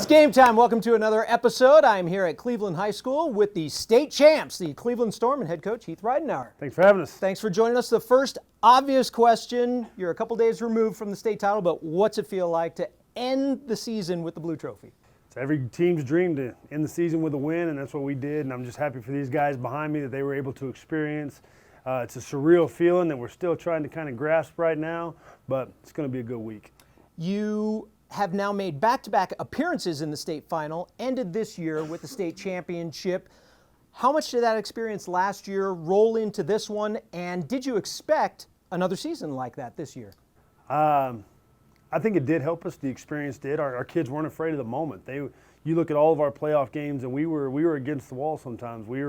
It's game time. Welcome to another episode. I'm here at Cleveland High School with the state champs, the Cleveland Storm, and head coach Heath Ridenhour. Thanks for having us. Thanks for joining us. The first obvious question, you're a couple days removed from the state title, but what's it feel like to end the season with the Blue Trophy? It's every team's dream to end the season with a win, and that's what we did, and I'm just happy for these guys behind me that they were able to experience. It's a surreal feeling that we're still trying to kind of grasp right now, but it's going to be a good week. You have now made back-to-back appearances in the state final, ended this year with the state championship. How much did that experience last year roll into this one, and did you expect another season like that this year? I think it did help us. The experience did. Our kids weren't afraid of the moment. You look at all of our playoff games, and we were against the wall sometimes. We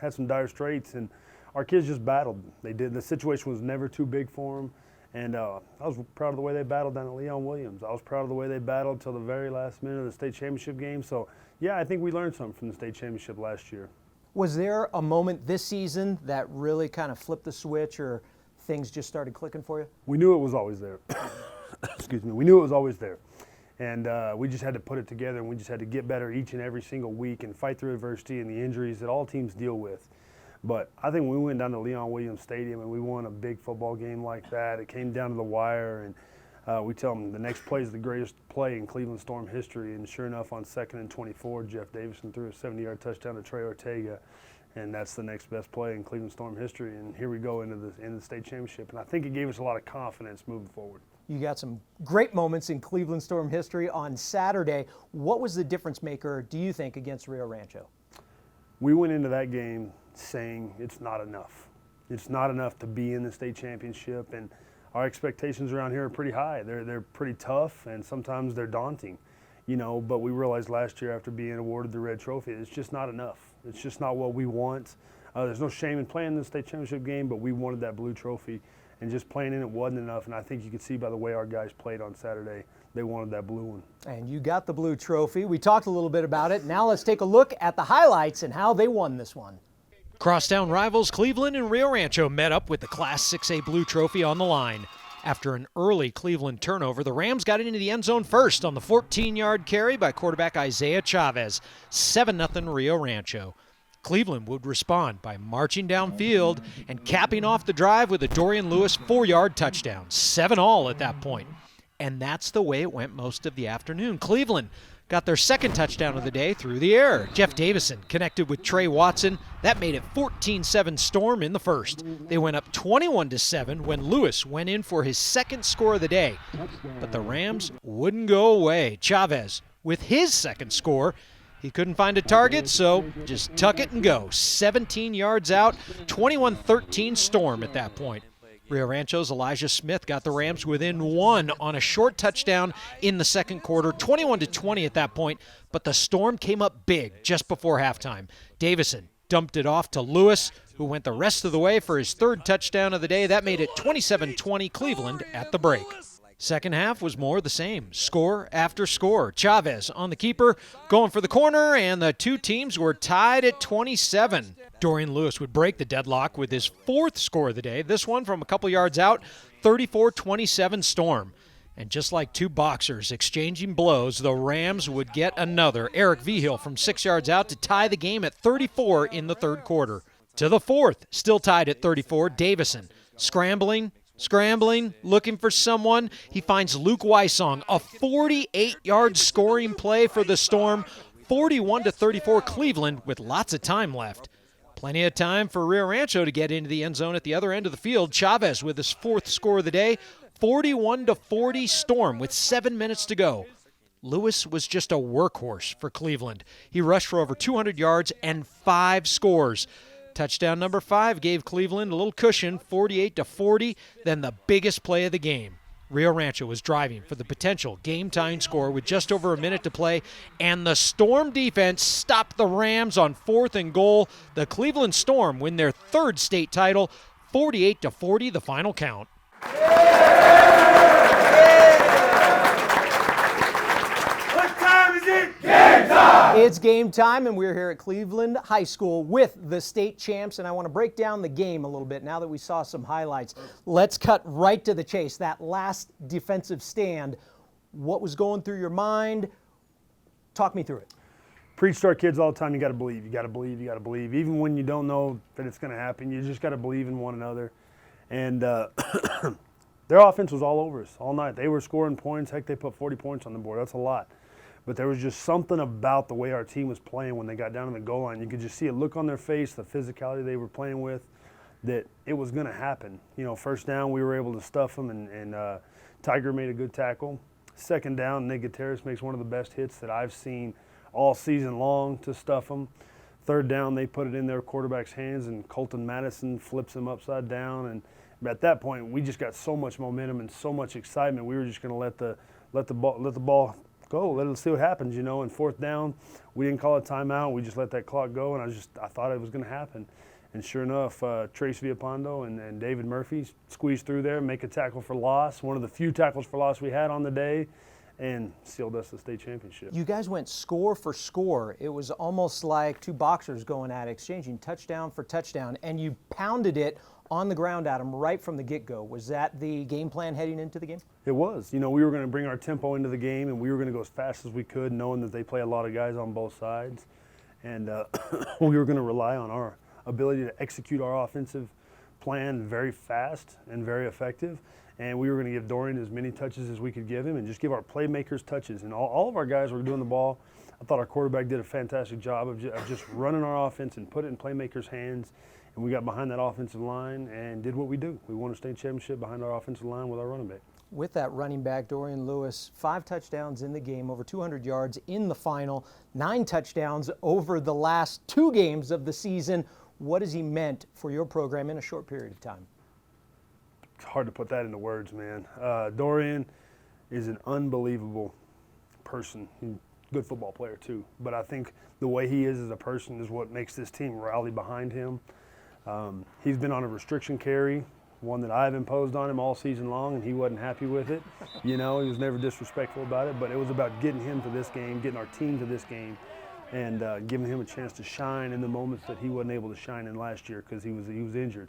had some dire straits, and our kids just battled. They did. The situation was never too big for them. And I was proud of the way they battled down at Leon Williams. I was proud of the way they battled till the very last minute of the state championship game. So, yeah, I think we learned something from the state championship last year. Was there a moment this season that really kind of flipped the switch or things just started clicking for you? We knew it was always there. Excuse me. We knew it was always there. And we just had to put it together, and we just had to get better each and every single week and fight through adversity and the injuries that all teams deal with. But I think when we went down to Leon Williams Stadium and we won a big football game like that, it came down to the wire, and we tell them the next play is the greatest play in Cleveland Storm history. And sure enough, on 2nd and 24, Jeff Davison threw a 70-yard touchdown to Trey Ortega, and that's the next best play in Cleveland Storm history. And here we go into the state championship, and I think it gave us a lot of confidence moving forward. You got some great moments in Cleveland Storm history on Saturday. What was the difference maker, do you think, against Rio Rancho? We went into that game saying it's not enough. It's not enough to be in the state championship, and our expectations around here are pretty high. They're pretty tough, and sometimes they're daunting, but we realized last year after being awarded the red trophy, it's just not enough. It's just not what we want. There's no shame in playing the state championship game, but we wanted that blue trophy, and just playing in it wasn't enough, and I think you could see by the way our guys played on Saturday, they wanted that blue one. And you got the blue trophy. We talked a little bit about it. Now let's take a look at the highlights and how they won this one. Crosstown rivals Cleveland and Rio Rancho met up with the Class 6A Blue Trophy on the line. After an early Cleveland turnover, the Rams got into the end zone first on the 14-yard carry by quarterback Isaiah Chavez. 7-0 Rio Rancho. Cleveland would respond by marching downfield and capping off the drive with a Dorian Lewis 4-yard touchdown. 7-all at that point. And that's the way it went most of the afternoon. Cleveland got their second touchdown of the day through the air. Jeff Davison connected with Trey Watson. That made it 14-7 Storm in the first. They went up 21-7 when Lewis went in for his second score of the day. But the Rams wouldn't go away. Chavez, with his second score, he couldn't find a target, so just tuck it and go. 17 yards out, 21-13 Storm at that point. Rio Rancho's Elijah Smith got the Rams within one on a short touchdown in the second quarter, 21-20 at that point, but the Storm came up big just before halftime. Davison dumped it off to Lewis, who went the rest of the way for his third touchdown of the day. That made it 27-20 Cleveland at the break. Second half was more the same, score after score. Chavez on the keeper, going for the corner, and the two teams were tied at 27. Dorian Lewis would break the deadlock with his fourth score of the day, this one from a couple yards out, 34-27 Storm. And just like two boxers exchanging blows, the Rams would get another. Eric Vigil from 6 yards out to tie the game at 34 in the third quarter. To the fourth, still tied at 34, Davison scrambling, looking for someone. He finds Luke Wysong, a 48-yard scoring play for the Storm, 41-34 Cleveland with lots of time left. Plenty of time for Rio Rancho to get into the end zone at the other end of the field. Chavez with his fourth score of the day, 41-40 Storm with 7 minutes to go. Lewis was just a workhorse for Cleveland. He rushed for over 200 yards and 5 scores. Touchdown number 5 gave Cleveland a little cushion, 48-40, then the biggest play of the game. Rio Rancho was driving for the potential game-tying score with just over a minute to play, and the Storm defense stopped the Rams on 4th and goal. The Cleveland Storm win their third state title, 48-40 the final count. It's game time, and we're here at Cleveland High School with the state champs, and I want to break down the game a little bit now that we saw some highlights. Let's cut right to the chase. That last defensive stand, what was going through your mind? Talk me through it. Preach to our kids all the time, you got to believe, you got to believe, you got to believe. Even when you don't know that it's going to happen, you just got to believe in one another. And their offense was all over us all night. They were scoring points. Heck, they put 40 points on the board. That's a lot. But there was just something about the way our team was playing when they got down to the goal line. You could just see a look on their face, the physicality they were playing with, that it was going to happen. You know, first down, we were able to stuff them, and Tiger made a good tackle. Second down, Nick Gutierrez makes one of the best hits that I've seen all season long to stuff them. Third down, they put it in their quarterback's hands, and Colton Madison flips him upside down. And at that point, we just got so much momentum and so much excitement. We were just going to let the ball go, let it see what happens, you know. And fourth down, we didn't call a timeout. We just let that clock go, and I thought it was going to happen. And sure enough, Trace Villapando and David Murphy squeezed through there, make a tackle for loss, one of the few tackles for loss we had on the day, and sealed us the state championship. You guys went score for score. It was almost like two boxers going at it, exchanging touchdown for touchdown, and you pounded it on the ground at them right from the get-go. Was that the game plan heading into the game? It was. You know, we were going to bring our tempo into the game, and we were going to go as fast as we could, knowing that they play a lot of guys on both sides. And we were going to rely on our ability to execute our offensive plan very fast and very effective. And we were going to give Dorian as many touches as we could give him and just give our playmakers touches. And all of our guys were doing the ball. I thought our quarterback did a fantastic job of just running our offense and put it in playmakers' hands. And we got behind that offensive line and did what we do. We won a state championship behind our offensive line with our running back. With that running back, Dorian Lewis, 5 touchdowns in the game, over 200 yards in the final, 9 touchdowns over the last 2 games of the season. What has he meant for your program in a short period of time? It's hard to put that into words, man. Dorian is an unbelievable person. Good football player, too. But I think the way he is as a person is what makes this team rally behind him. He's been on a restriction carry, one that I've imposed on him all season long, and he wasn't happy with it. You know, he was never disrespectful about it, but it was about getting him to this game, getting our team to this game, and giving him a chance to shine in the moments that he wasn't able to shine in last year because he was injured.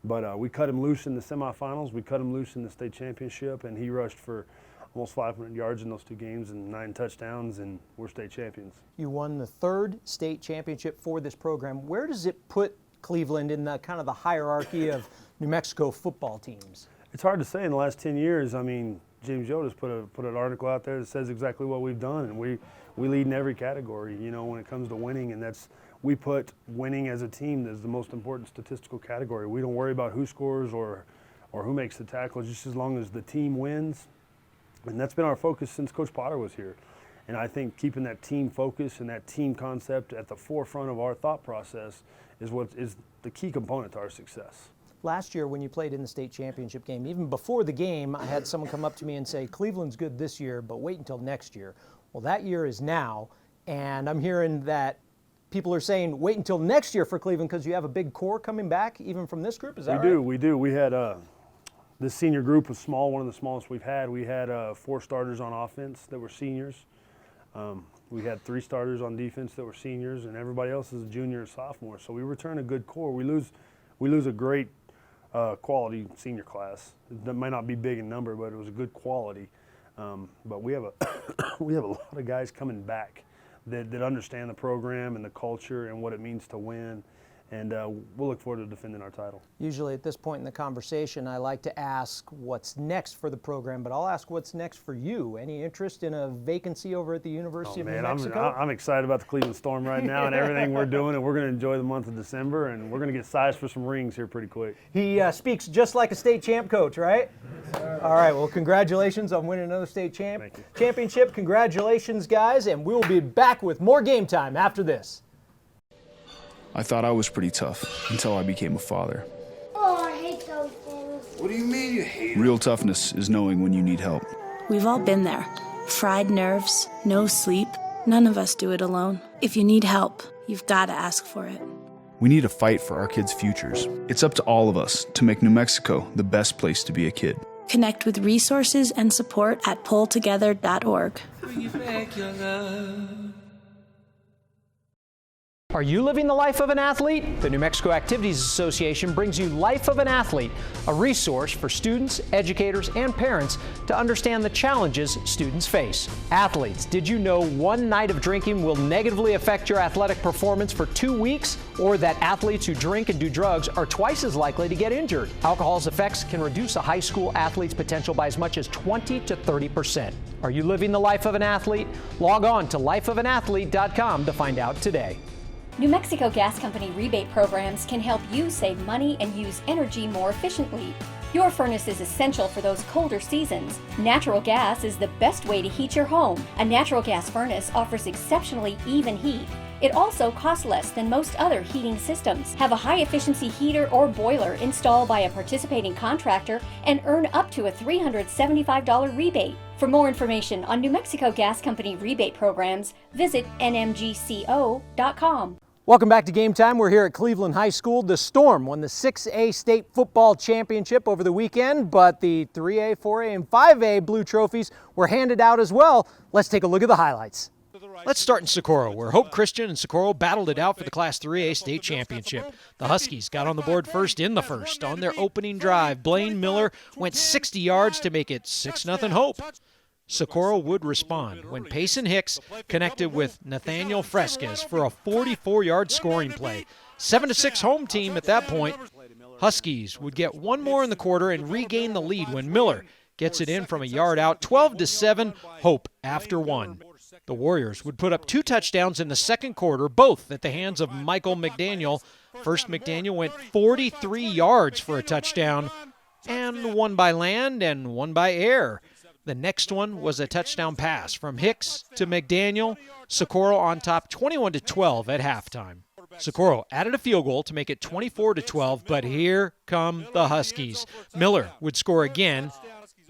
But we cut him loose in the semifinals. We cut him loose in the state championship, and he rushed for almost 500 yards in those 2 games and 9 touchdowns, and we're state champions. You won the 3rd state championship for this program. Where does it put Cleveland in the kind of the hierarchy of New Mexico football teams? It's hard to say in the last 10 years. I mean, James Yoda's put an article out there that says exactly what we've done, and we lead in every category, you know, when it comes to winning, and we put winning as a team as the most important statistical category. We don't worry about who scores or who makes the tackles, just as long as the team wins. And that's been our focus since Coach Potter was here. And I think keeping that team focus and that team concept at the forefront of our thought process is what is the key component to our success. Last year when you played in the state championship game, even before the game, I had someone come up to me and say, Cleveland's good this year, but wait until next year. Well, that year is now, and I'm hearing that people are saying wait until next year for Cleveland because you have a big core coming back even from this group. Is that right? We do. We had this senior group was small, one of the smallest we've had. We had 4 starters on offense that were seniors. We had 3 starters on defense that were seniors, and everybody else is a junior or sophomore. So we return a good core. We lose a great quality senior class. That might not be big in number, but it was a good quality. But we have we have a lot of guys coming back that understand the program and the culture and what it means to win. And we'll look forward to defending our title. Usually at this point in the conversation, I like to ask what's next for the program, but I'll ask what's next for you. Any interest in a vacancy over at the University of New Mexico? I'm excited about the Cleveland Storm right now and everything we're doing, and we're going to enjoy the month of December, and we're going to get sized for some rings here pretty quick. He speaks just like a state champ coach, right? All right, well, congratulations on winning another state championship. Congratulations, guys, and we'll be back with more Game Time after this. I thought I was pretty tough until I became a father. Oh, I hate those things. What do you mean you hate Real toughness is knowing when you need help. We've all been there. Fried nerves, no sleep. None of us do it alone. If you need help, you've got to ask for it. We need to fight for our kids' futures. It's up to all of us to make New Mexico the best place to be a kid. Connect with resources and support at pulltogether.org. Are you living the life of an athlete? The New Mexico Activities Association brings you Life of an Athlete, a resource for students, educators, and parents to understand the challenges students face. Athletes, did you know one night of drinking will negatively affect your athletic performance for 2 weeks? Or that athletes who drink and do drugs are twice as likely to get injured? Alcohol's effects can reduce a high school athlete's potential by as much as 20 to 30%. Are you living the life of an athlete? Log on to lifeofanathlete.com to find out today. New Mexico Gas Company rebate programs can help you save money and use energy more efficiently. Your furnace is essential for those colder seasons. Natural gas is the best way to heat your home. A natural gas furnace offers exceptionally even heat. It also costs less than most other heating systems. Have a high-efficiency heater or boiler installed by a participating contractor and earn up to a $375 rebate. For more information on New Mexico Gas Company rebate programs, visit nmgco.com. Welcome back to Game Time. We're here at Cleveland High School. The Storm won the 6A state football championship over the weekend, but the 3A, 4A, and 5A blue trophies were handed out as well. Let's take a look at the highlights. Let's start in Socorro, where Hope Christian and Socorro battled it out for the Class 3A state championship. The Huskies got on the board first in the first. On their opening drive, Blaine Miller went 60 yards to make it 6-0 Hope. Socorro would respond when Payson Hicks connected with Nathaniel Fresquez for a 44-yard scoring play. 7-6 home team at that point. Huskies would get one more in the quarter and regain the lead when Miller gets it in from a yard out. 12-7 Hope after one. The Warriors would put up 2 touchdowns in the second quarter, both at the hands of Michael McDaniel. First, McDaniel went 43 yards for a touchdown, and one by land and one by air. The next one was a touchdown pass from Hicks to McDaniel. Socorro on top 21-12 at halftime. Socorro added a field goal to make it 24-12, but here come the Huskies. Miller would score again.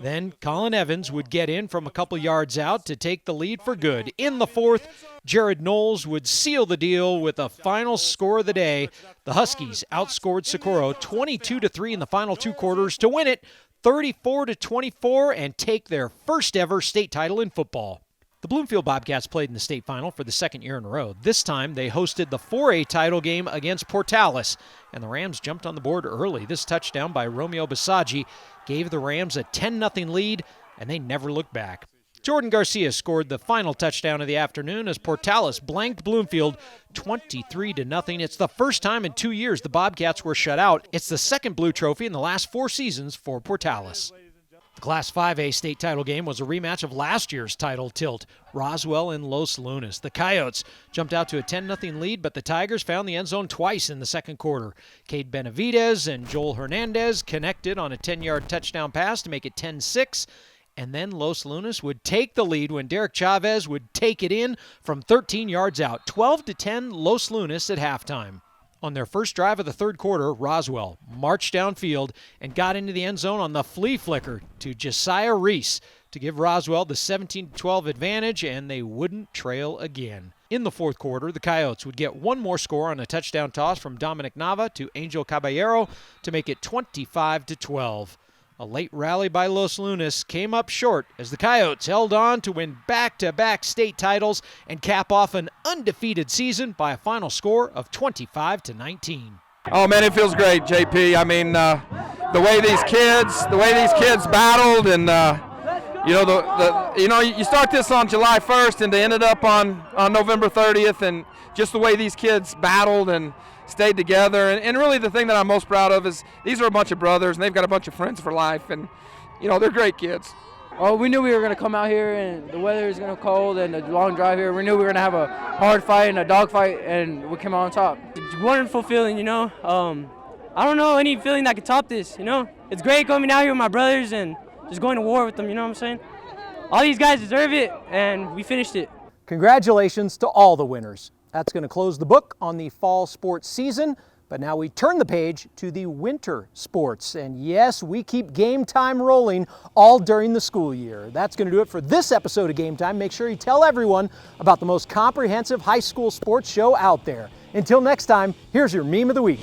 Then Colin Evans would get in from a couple yards out to take the lead for good. In the fourth, Jared Knowles would seal the deal with a final score of the day. The Huskies outscored Socorro 22-3 in the final 2 quarters to win it 34-24 and take their first ever state title in football. The Bloomfield Bobcats played in the state final for the second year in a row. This time they hosted the 4A title game against Portales, and the Rams jumped on the board early. This touchdown by Romeo Basagi gave the Rams a 10-0 lead, and they never looked back. Jordan Garcia scored the final touchdown of the afternoon as Portales blanked Bloomfield 23-0. It's the first time in 2 years the Bobcats were shut out. It's the second blue trophy in the last 4 seasons for Portales. The Class 5A state title game was a rematch of last year's title tilt, Roswell and Los Lunas. The Coyotes jumped out to a 10-0 lead, but the Tigers found the end zone twice in the second quarter. Cade Benavidez and Joel Hernandez connected on a 10-yard touchdown pass to make it 10-6. And then Los Lunas would take the lead when Derek Chavez would take it in from 13 yards out. 12-10 Los Lunas at halftime. On their first drive of the third quarter, Roswell marched downfield and got into the end zone on the flea flicker to Josiah Reese to give Roswell the 17-12 advantage, and they wouldn't trail again. In the fourth quarter, the Coyotes would get one more score on a touchdown toss from Dominic Nava to Angel Caballero to make it 25-12. A late rally by Los Lunas came up short as the Coyotes held on to win back-to-back state titles and cap off an undefeated season by a final score of 25-19. Oh man, it feels great, JP. I mean, the way these kids battled, and you start this on July 1st, and they ended up on November 30th, and just the way these kids battled and stayed together. And really the thing that I'm most proud of is these are a bunch of brothers, and they've got a bunch of friends for life, and they're great kids. Oh, we knew we were going to come out here, and the weather is going to be cold, and the long drive here. We knew we were going to have a hard fight and a dog fight, and we came out on top. It's a wonderful feeling, I don't know any feeling that could top this, It's great coming out here with my brothers and just going to war with them, you know what I'm saying? All these guys deserve it, and we finished it. Congratulations to all the winners. That's going to close the book on the fall sports season, but now we turn the page to the winter sports. And yes, we keep Game Time rolling all during the school year. That's going to do it for this episode of Game Time. Make sure you tell everyone about the most comprehensive high school sports show out there. Until next time, here's your meme of the week.